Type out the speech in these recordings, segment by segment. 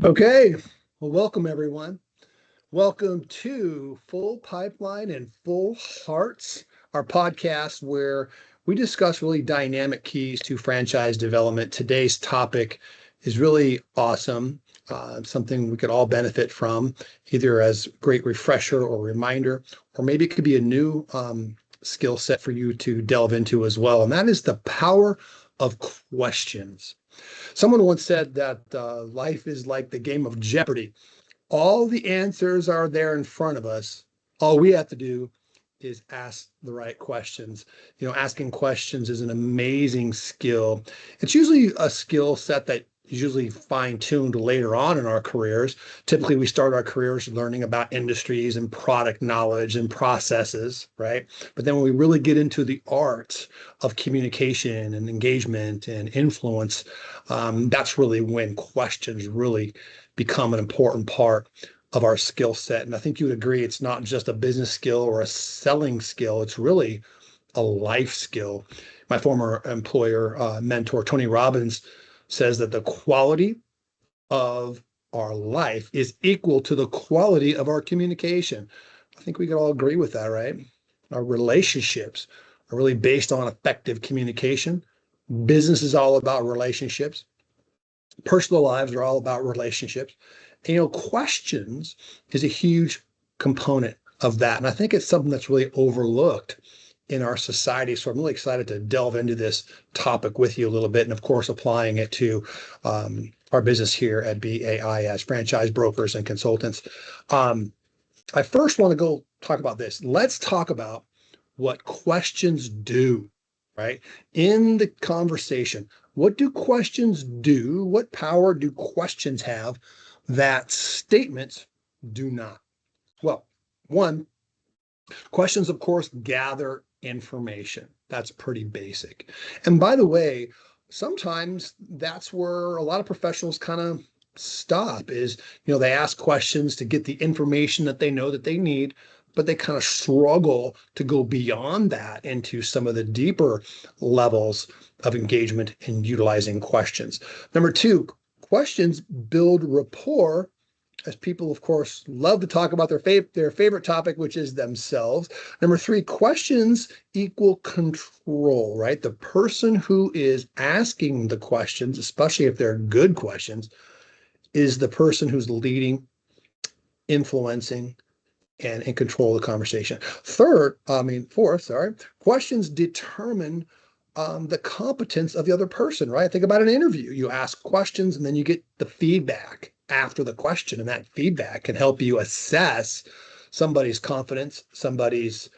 Okay, well, welcome everyone. Welcome to Full Pipeline and Full Hearts, our podcast where we discuss really dynamic keys to franchise development. Today's topic is really awesome, something we could all benefit from, either as a great refresher or reminder, or maybe it could be a new skill set for you to delve into as well. And that is the power of questions. Someone once said that life is like the game of Jeopardy. All the answers are there in front of us. All we have to do is ask the right questions. Asking questions is an amazing skill. It's usually a skill set that is usually fine-tuned later on in our careers. Typically, we start our careers learning about industries and product knowledge and processes, right? But then when we really get into the art of communication and engagement and influence, that's really when questions really become an important part of our skill set. And I think you would agree it's not just a business skill or a selling skill, it's really a life skill. My former employer, mentor, Tony Robbins, says that the quality of our life is equal to the quality of our communication. I think we can all agree with that, right? Our relationships are really based on effective communication. Business is all about relationships. Personal lives are all about relationships. And, questions is a huge component of that. And I think it's something that's really overlooked in our society. So I'm really excited to delve into this topic with you a little bit. And of course, applying it to our business here at BAI as franchise brokers and consultants. I first want to go talk about this. Let's talk about what questions do, right? In the conversation, what do questions do? What power do questions have that statements do not? Well, one, questions, of course, gather information. That's pretty basic. And by the way, sometimes that's where a lot of professionals kind of stop is, they ask questions to get the information that they know that they need, but they kind of struggle to go beyond that into some of the deeper levels of engagement in utilizing questions. Number two, questions build rapport, as people, of course, love to talk about their favorite topic, which is themselves. Number three, questions equal control, right? The person who is asking the questions, especially if they're good questions, is the person who's leading, influencing, and in control of the conversation. Fourth, questions determine the competence of the other person, right? Think about an interview. You ask questions and then you get the feedback after the question, and that feedback can help you assess somebody's confidence, somebody's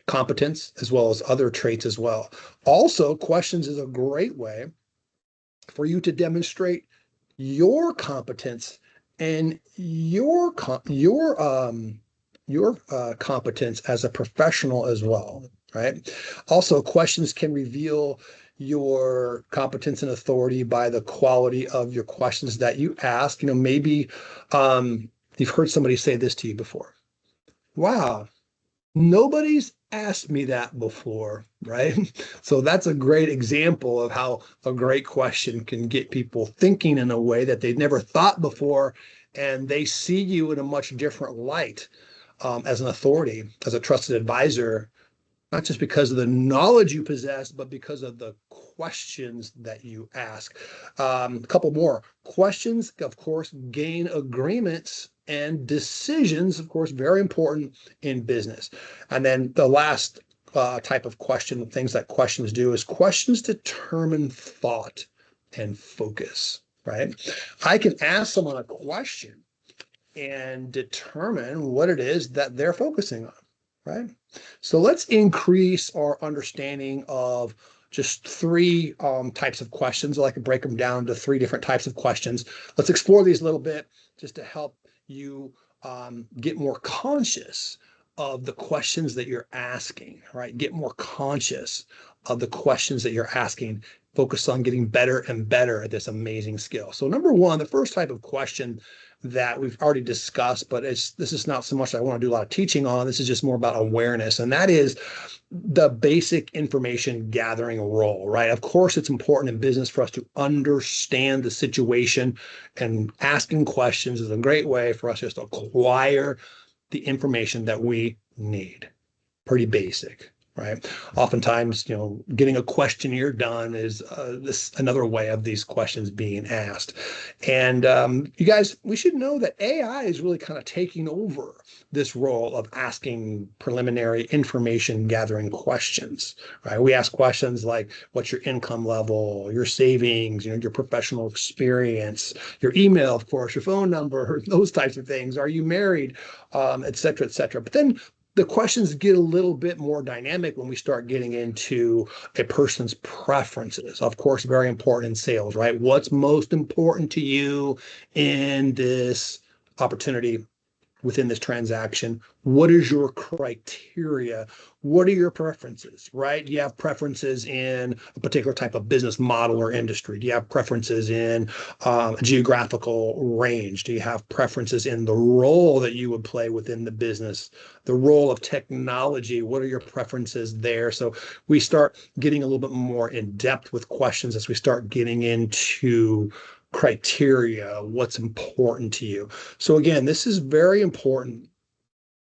competence, as well as other traits as well. Also, questions is a great way for you to demonstrate your competence and your competence as a professional as well, right? Also, questions can reveal your competence and authority by the quality of your questions that you ask. Maybe you've heard somebody say this to you before. Wow, nobody's asked me that before, right? So that's a great example of how a great question can get people thinking in a way that they'd never thought before, and they see you in a much different light as an authority, as a trusted advisor, not just because of the knowledge you possess, but because of the questions that you ask. A couple more questions, of course, gain agreements and decisions, of course, very important in business. And then the last type of question, things that questions do, is questions determine thought and focus, right? I can ask someone a question and determine what it is that they're focusing on, right? So let's increase our understanding of just three types of questions. I like to break them down to three different types of questions. Let's explore these a little bit just to help you get more conscious of the questions that you're asking, right? Get more conscious of the questions that you're asking. Focus on getting better and better at this amazing skill. So number one, the first type of question that we've already discussed, but this is not so much I want to do a lot of teaching on. This is just more about awareness. And that is the basic information gathering role, right? Of course, it's important in business for us to understand the situation, and asking questions is a great way for us just to acquire the information that we need. Pretty basic, right? Oftentimes, getting a questionnaire done is this another way of these questions being asked. And you guys, we should know that AI is really kind of taking over this role of asking preliminary information gathering questions, right? We ask questions like, what's your income level, your savings, your professional experience, your email, of course, your phone number, those types of things. Are you married, et cetera, et cetera. But then the questions get a little bit more dynamic when we start getting into a person's preferences. Of course, very important in sales, right? What's most important to you in this opportunity, within this transaction? What is your criteria? What are your preferences, right? Do you have preferences in a particular type of business model or industry? Do you have preferences in a geographical range? Do you have preferences in the role that you would play within the business, the role of technology? What are your preferences there? So we start getting a little bit more in depth with questions as we start getting into criteria, what's important to you. So again, this is very important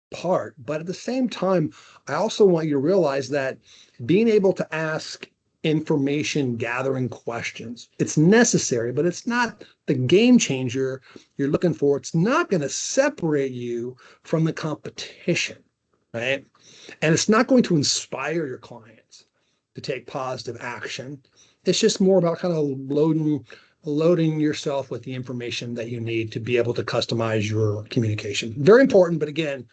part, but at the same time, I also want you to realize that being able to ask information gathering questions, it's necessary, but it's not the game changer you're looking for. It's not going to separate you from the competition, right? And it's not going to inspire your clients to take positive action. It's just more about kind of loading yourself with the information that you need to be able to customize your communication. Very important, but again,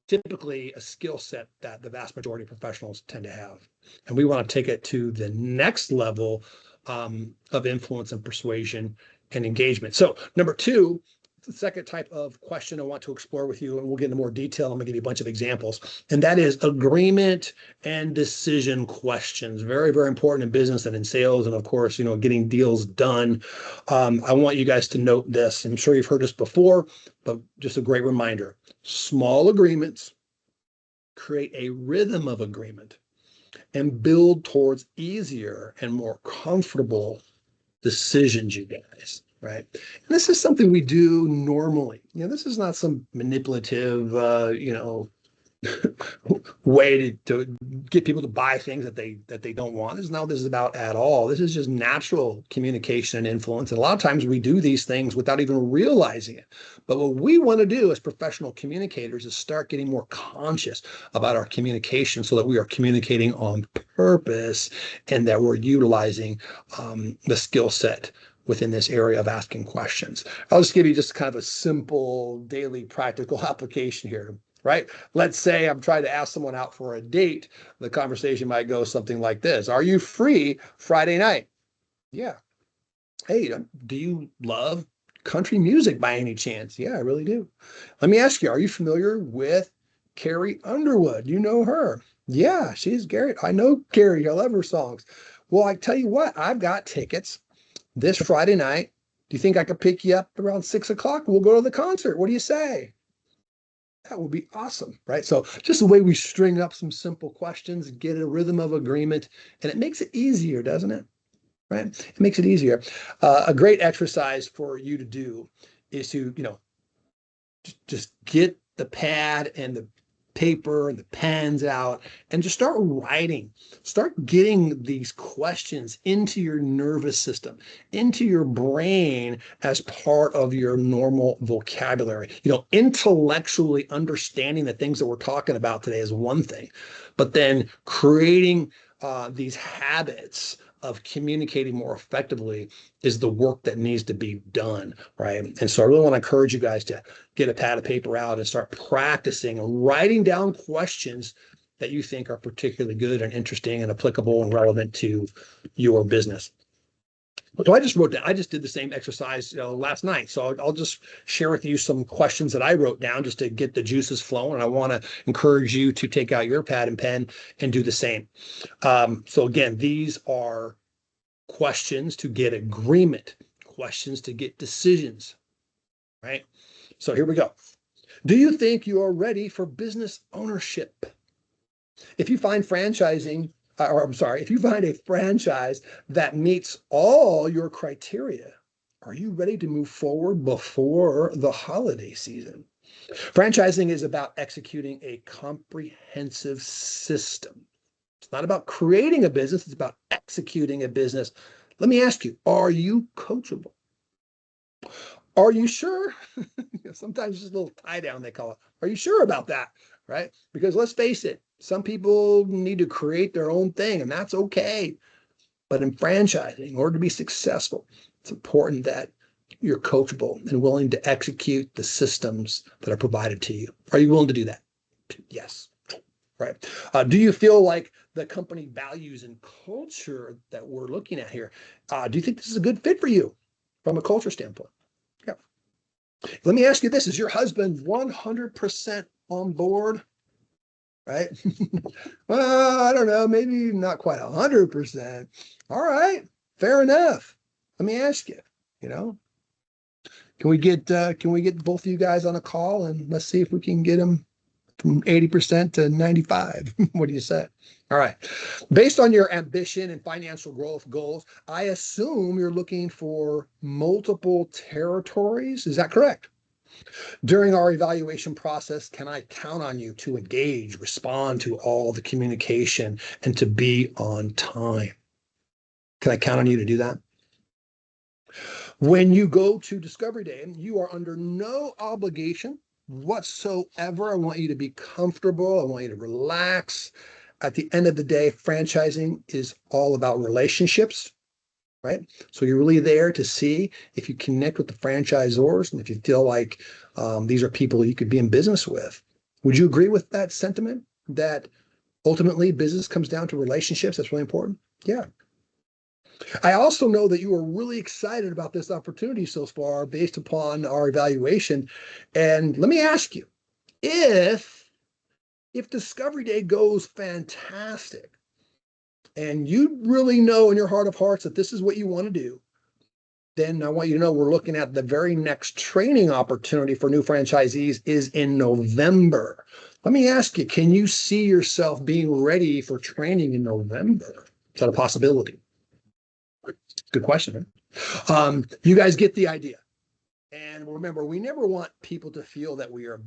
typically a skill set that the vast majority of professionals tend to have. And we want to take it to the next level of influence and persuasion and engagement. So number two, the second type of question I want to explore with you, and we'll get into more detail. I'm gonna give you a bunch of examples, and that is agreement and decision questions. Very, very important in business and in sales, and of course, getting deals done. I want you guys to note this. I'm sure you've heard this before, but just a great reminder. Small agreements create a rhythm of agreement and build towards easier and more comfortable decisions, you guys. Right. And this is something we do normally. This is not some manipulative, way to get people to buy things that they don't want. This is not what this is about at all. This is just natural communication and influence. And a lot of times we do these things without even realizing it. But what we want to do as professional communicators is start getting more conscious about our communication so that we are communicating on purpose and that we're utilizing the skill set within this area of asking questions. I'll just give you just kind of a simple daily practical application here, right? Let's say I'm trying to ask someone out for a date. The conversation might go something like this. Are you free Friday night? Yeah. Hey, do you love country music by any chance? Yeah, I really do. Let me ask you, are you familiar with Carrie Underwood? You know her? Yeah, she's Gary. I know Carrie. I love her songs. Well, I tell you what, I've got tickets this Friday night. Do you think I could pick you up around 6 o'clock? We'll go to the concert. What do you say? That would be awesome, right? So just the way we string up some simple questions, get a rhythm of agreement, and it makes it easier, doesn't it? Right? It makes it easier. A great exercise for you to do is to, just get the pad and the paper and the pens out and just start writing. Start getting these questions into your nervous system, into your brain as part of your normal vocabulary. Intellectually understanding the things that we're talking about today is one thing, but then creating these habits of communicating more effectively is the work that needs to be done, right? And so I really want to encourage you guys to get a pad of paper out and start practicing and writing down questions that you think are particularly good and interesting and applicable and relevant to your business. So I just wrote down, I just did the same exercise last night. So I'll just share with you some questions that I wrote down just to get the juices flowing. And I want to encourage you to take out your pad and pen and do the same. So again, these are questions to get agreement, questions to get decisions, right? So here we go. Do you think you are ready for business ownership? If you find franchising, or I'm sorry, if you find a franchise that meets all your criteria, are you ready to move forward before the holiday season? Franchising is about executing a comprehensive system. It's not about creating a business, it's about executing a business. Let me ask you, are you coachable? Are you sure? Sometimes just a little tie down, they call it. Are you sure about that? Right? Because let's face it, some people need to create their own thing, and that's okay. But in franchising, in order to be successful, it's important that you're coachable and willing to execute the systems that are provided to you. Are you willing to do that? Yes. Right. Do you feel like the company values and culture that we're looking at here? Do you think this is a good fit for you from a culture standpoint? Yeah. Let me ask you this. Is your husband 100% on board? Right? Well, I don't know, maybe not quite 100%. All right, fair enough. Let me ask you, you know, can we get both of you guys on a call and let's see if we can get them from 80% to 95? What do you say? All right. Based on your ambition and financial growth goals, I assume you're looking for multiple territories. Is that correct? During our evaluation process, can I count on you to engage, respond to all the communication, and to be on time? Can I count on you to do that? When you go to Discovery Day, you are under no obligation whatsoever. I want you to be comfortable. I want you to relax. At the end of the day, franchising is all about relationships, right? So you're really there to see if you connect with the franchisors and if you feel like these are people you could be in business with. Would you agree with that sentiment that ultimately business comes down to relationships? That's really important. Yeah. I also know that you are really excited about this opportunity so far based upon our evaluation. And let me ask you, if Discovery Day goes fantastic and you really know in your heart of hearts that this is what you want to do, then I want you to know we're looking at the very next training opportunity for new franchisees is in November. Let me ask you, can you see yourself being ready for training in November? Is that a possibility? Good question. You guys get the idea. And remember, we never want people to feel that we are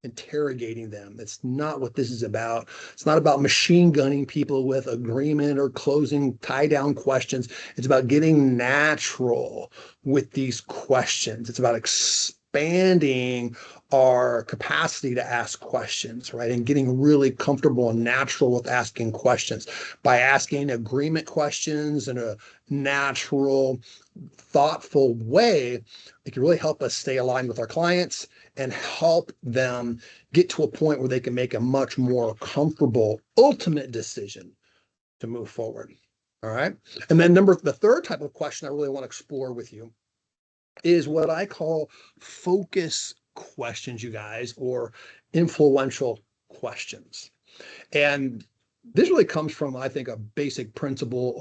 interrogating them. That's not what this is about. It's not about machine gunning people with agreement or closing tie down questions. It's about getting natural with these questions. It's about expanding our capacity to ask questions, right? And getting really comfortable and natural with asking questions by asking agreement questions in a natural, thoughtful way. It can really help us stay aligned with our clients and help them get to a point where they can make a much more comfortable ultimate decision to move forward. All right. And then the third type of question I really want to explore with you is what I call focus questions, you guys, or influential questions. And this really comes from, I think, a basic principle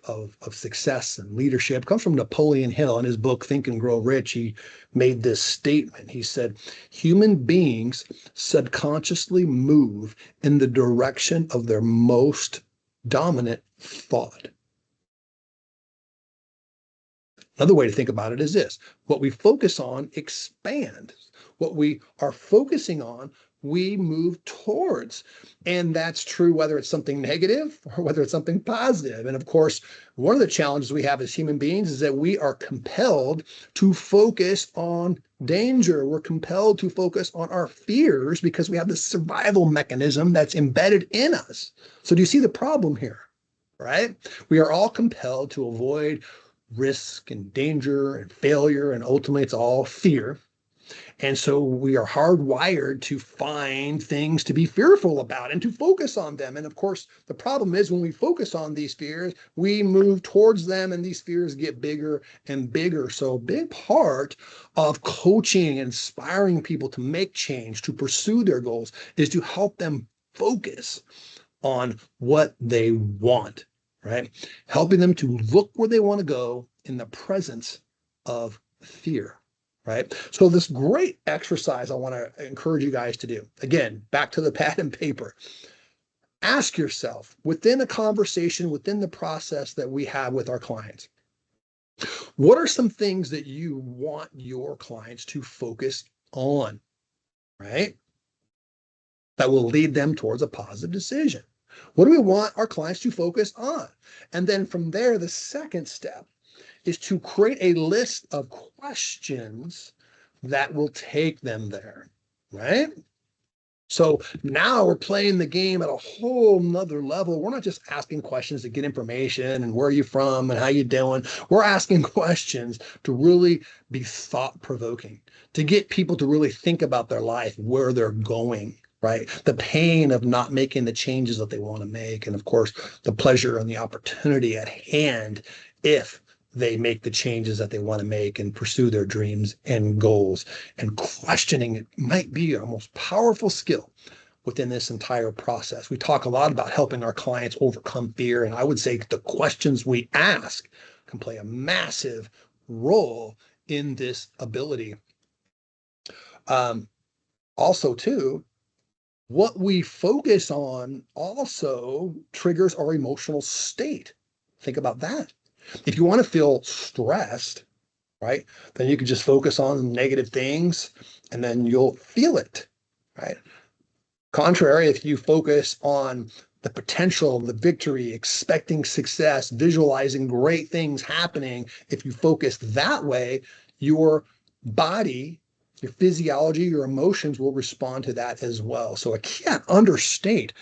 of success and leadership. It comes from Napoleon Hill in his book, Think and Grow Rich. He made this statement. He said, human beings subconsciously move in the direction of their most dominant thought. Another way to think about it is this: what we focus on expands. What we are focusing on, we move towards. And that's true whether it's something negative or whether it's something positive. And of course, one of the challenges we have as human beings is that we are compelled to focus on danger. We're compelled to focus on our fears because we have this survival mechanism that's embedded in us. So do you see the problem here? Right? We are all compelled to avoid risk and danger and failure, and ultimately it's all fear. And so we are hardwired to find things to be fearful about and to focus on them. And of course, the problem is when we focus on these fears, we move towards them and these fears get bigger and bigger. So a big part of coaching, inspiring people to make change, to pursue their goals is to help them focus on what they want, right? Helping them to look where they want to go in the presence of fear, right? So this great exercise I want to encourage you guys to do. Again, back to the pad and paper. Ask yourself within a conversation, within the process that we have with our clients, what are some things that you want your clients to focus on, right? That will lead them towards a positive decision. What do we want our clients to focus on? And then from there, the second step is to create a list of questions that will take them there, right? So now we're playing the game at a whole nother level. We're not just asking questions to get information and where are you from and how you doing. We're asking questions to really be thought-provoking, to get people to really think about their life, where they're going, right? The pain of not making the changes that they want to make. And of course, the pleasure and the opportunity at hand if they make the changes that they want to make and pursue their dreams and goals. And questioning it might be a most powerful skill within this entire process. We talk a lot about helping our clients overcome fear. And I would say the questions we ask can play a massive role in this ability. Also, too, what we focus on also triggers our emotional state. Think about that. If you want to feel stressed, right, then you can just focus on negative things and then you'll feel it, right? Contrary, if you focus on the potential, the victory, expecting success, visualizing great things happening, if you focus that way, your body, your physiology, your emotions will respond to that as well. So I can't understate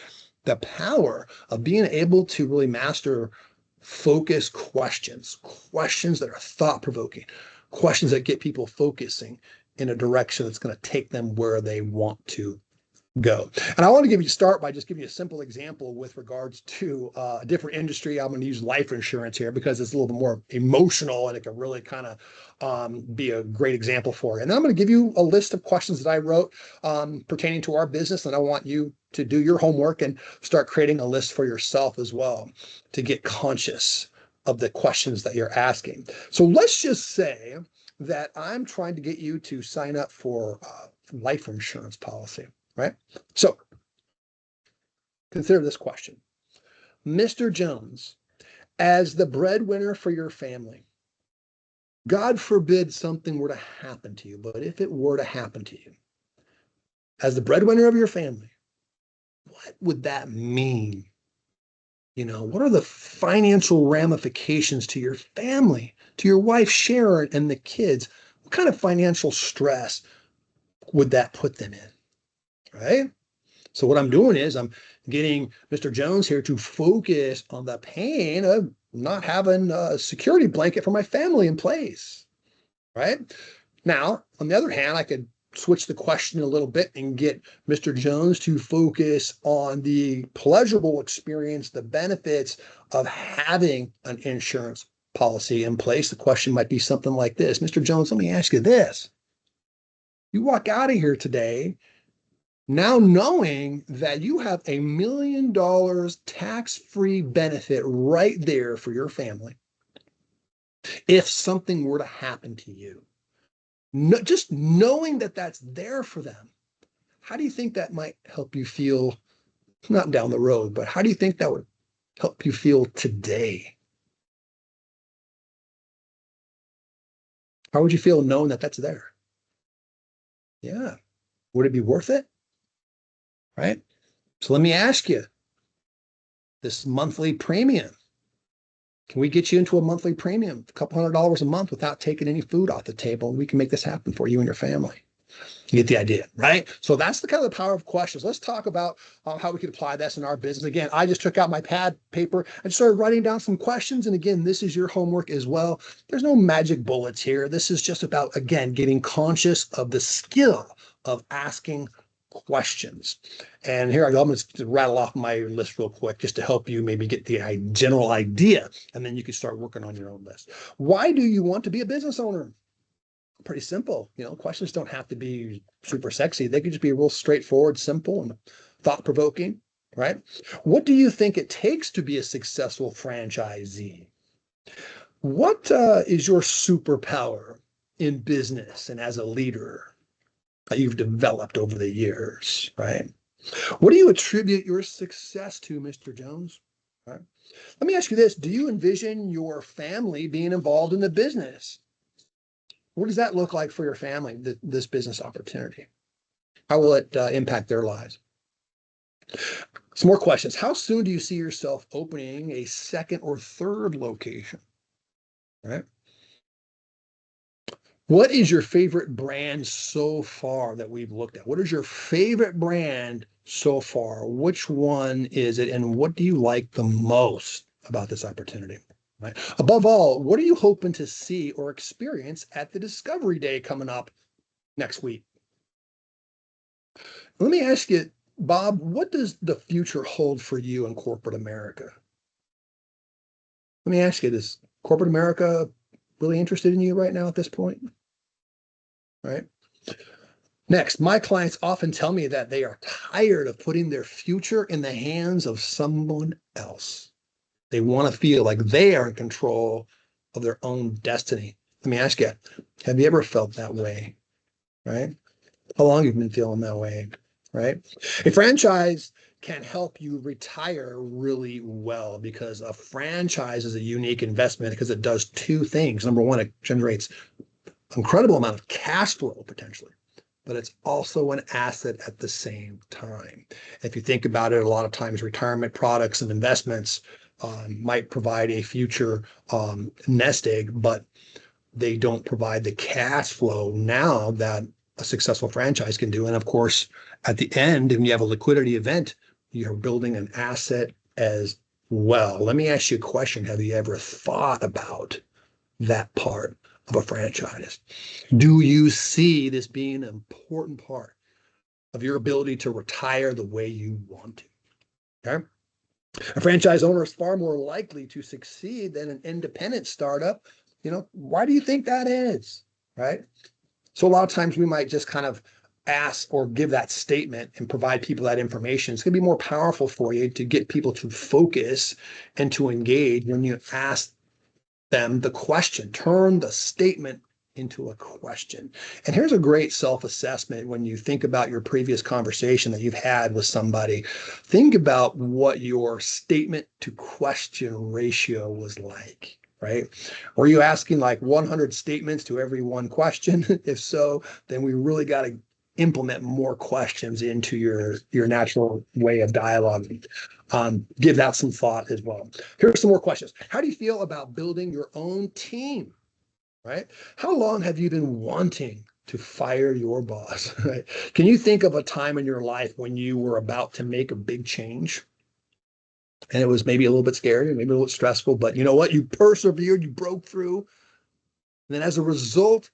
the power of being able to really master focus questions that are thought-provoking, questions that get people focusing in a direction that's going to take them where they want to go. And I want to give you start by just giving you a simple example with regards to a different industry. I'm going to use life insurance here because it's a little bit more emotional and it can really kind of be a great example for you. And then I'm going to give you a list of questions that I wrote pertaining to our business. And I want you to do your homework and start creating a list for yourself as well to get conscious of the questions that you're asking. So let's just say that I'm trying to get you to sign up for life insurance policy. Right? So consider this question. Mr. Jones, as the breadwinner for your family, God forbid something were to happen to you, but if it were to happen to you, as the breadwinner of your family, what would that mean? You know, what are the financial ramifications to your family, to your wife, Sharon, and the kids? What kind of financial stress would that put them in? Right? So what I'm doing is I'm getting Mr. Jones here to focus on the pain of not having a security blanket for my family in place, right? Now, on the other hand, I could switch the question a little bit and get Mr. Jones to focus on the pleasurable experience, the benefits of having an insurance policy in place. The question might be something like this. Mr. Jones, let me ask you this. You walk out of here today now knowing that you have $1 million tax-free benefit right there for your family if something were to happen to you. Just knowing that that's there for them, how do you think that might help you feel, not down the road, but how do you think that would help you feel today? How would you feel knowing that that's there? Yeah. Would it be worth it? Right? So let me ask you, this monthly premium, can we get you into a monthly premium, a couple $100 a month without taking any food off the table? And we can make this happen for you and your family. You get the idea, right? So that's the kind of the power of questions. Let's talk about how we could apply this in our business. Again, I just took out my pad paper and started writing down some questions. And again, this is your homework as well. There's no magic bullets here. This is just about, again, getting conscious of the skill of asking questions. And here I go. I'm going to rattle off my list real quick just to help you maybe get the general idea. And then you can start working on your own list. Why do you want to be a business owner? Pretty simple. Questions don't have to be super sexy. They could just be real straightforward, simple, and thought-provoking, right? What do you think it takes to be a successful franchisee? What is your superpower in business and as a leader that you've developed over the years, right? What do you attribute your success to, Mr. Jones? Right? Let me ask you this. Do you envision your family being involved in the business? What does that look like for your family, this business opportunity? How will it impact their lives? Some more questions. How soon do you see yourself opening a second or third location? Right? What is your favorite brand so far that we've looked at? What is your favorite brand so far? Which one is it? And what do you like the most about this opportunity? Right? Above all, what are you hoping to see or experience at the Discovery Day coming up next week? Let me ask you, Bob, what does the future hold for you in corporate America? Let me ask you, is corporate America really interested in you right now at this point? Right? Next, my clients often tell me that they are tired of putting their future in the hands of someone else. They want to feel like they are in control of their own destiny. Let me ask you, have you ever felt that way? Right? How long have you been feeling that way? Right? A franchise can help you retire really well because a franchise is a unique investment because it does two things. Number one, it generates an incredible amount of cash flow potentially, but it's also an asset at the same time. If you think about it, a lot of times retirement products and investments might provide a future nest egg, but they don't provide the cash flow now that a successful franchise can do. And of course, at the end, when you have a liquidity event, you're building an asset as well. Let me ask you a question. Have you ever thought about that part of a franchise? Do you see this being an important part of your ability to retire the way you want to? Okay. A franchise owner is far more likely to succeed than an independent startup. Why do you think that is? Right? So a lot of times we might just kind of ask or give that statement and provide people that information. It's going to be more powerful for you to get people to focus and to engage when you ask them the question. Turn the statement into a question. And here's a great self-assessment when you think about your previous conversation that you've had with somebody. Think about what your statement to question ratio was like, right? Were you asking like 100 statements to every one question? If so, then we really got to implement more questions into your natural way of dialogue. Give that some thought as well. Here's some more questions. How do you feel about building your own team? Right? How long have you been wanting to fire your boss? Right? Can you think of a time in your life when you were about to make a big change? And it was maybe a little bit scary, maybe a little stressful, but you know what? You persevered, you broke through. And then as a result,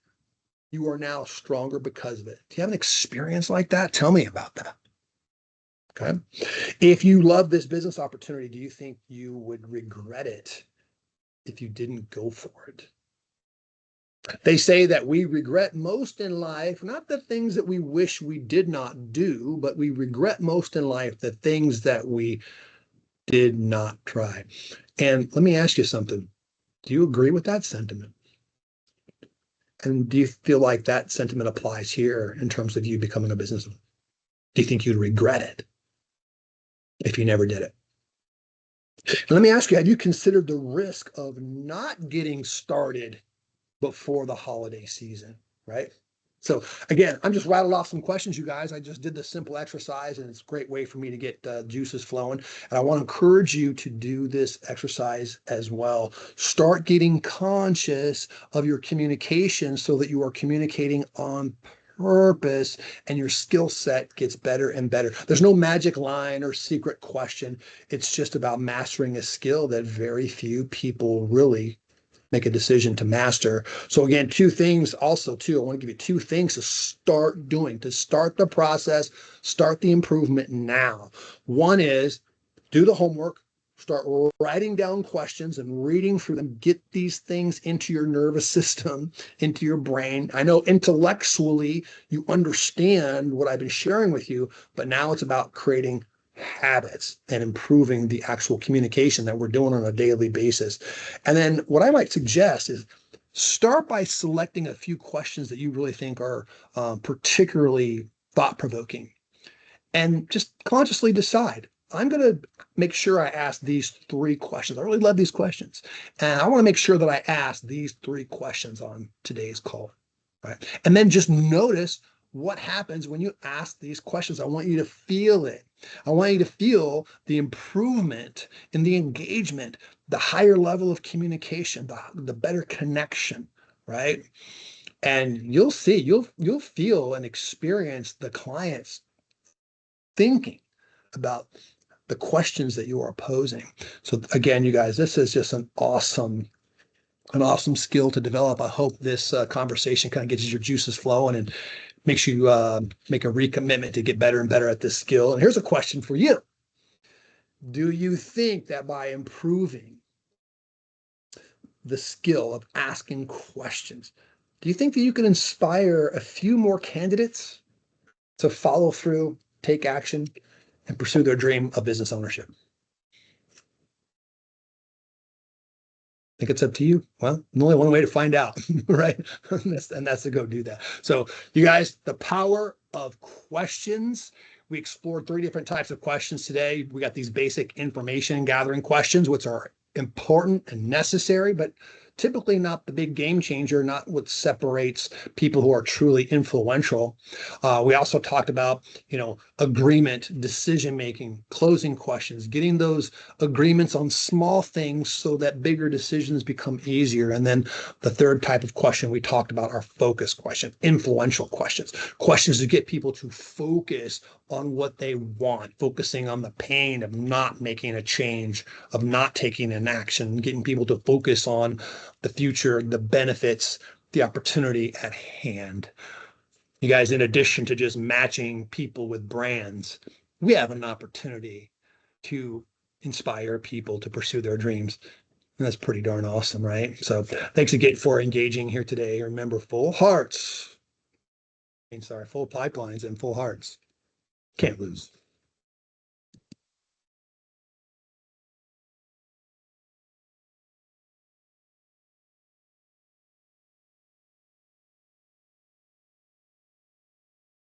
you are now stronger because of it. Do you have an experience like that? Tell me about that. Okay. If you love this business opportunity, do you think you would regret it if you didn't go for it? They say that we regret most in life, not the things that we wish we did not do, but we regret most in life the things that we did not try. And let me ask you something. Do you agree with that sentiment? And do you feel like that sentiment applies here in terms of you becoming a businessman? Do you think you'd regret it if you never did it? And let me ask you, have you considered the risk of not getting started before the holiday season, right? So again, I'm just rattled off some questions, you guys. I just did this simple exercise and it's a great way for me to get juices flowing. And I want to encourage you to do this exercise as well. Start getting conscious of your communication so that you are communicating on purpose, and your skill set gets better and better. There's no magic line or secret question. It's just about mastering a skill that very few people really make a decision to master. So again, two things also too. I want to give you two things to start doing, to start the process, start the improvement now. One is do the homework, start writing down questions and reading through them. Get these things into your nervous system, into your brain. I know intellectually you understand what I've been sharing with you, but now it's about creating habits and improving the actual communication that we're doing on a daily basis. And then what I might suggest is start by selecting a few questions that you really think are particularly thought-provoking, and just consciously decide, I'm going to make sure I ask these three questions. I really love these questions. And I want to make sure that I ask these three questions on today's call. Right. And then just notice what happens when you ask these questions. I want you to feel it. I want you to feel the improvement in the engagement, the higher level of communication, the better connection, right? And you'll see, you'll feel and experience the clients thinking about the questions that you are posing. So again, you guys, this is just an awesome skill to develop. I hope this conversation kind of gets your juices flowing and makes you make a recommitment to get better and better at this skill. And here's a question for you. Do you think that by improving the skill of asking questions, do you think that you can inspire a few more candidates to follow through, take action, and pursue their dream of business ownership? I think it's up to you. Well, only one way to find out, right? And that's to go do that. So, you guys, the power of questions. We explored 3 different types of questions today. We got these basic information gathering questions, which are important and necessary, but typically not the big game changer, not what separates people who are truly influential. We also talked about, agreement, decision making, closing questions, getting those agreements on small things so that bigger decisions become easier. And then the third type of question we talked about are focus questions, influential questions, questions to get people to focus on what they want, focusing on the pain of not making a change, of not taking an action, getting people to focus on the future, the benefits, the opportunity at hand. You guys, in addition to just matching people with brands, we have an opportunity to inspire people to pursue their dreams. And that's pretty darn awesome, right? So thanks again for engaging here today. Remember, full pipelines and full hearts. Can't lose.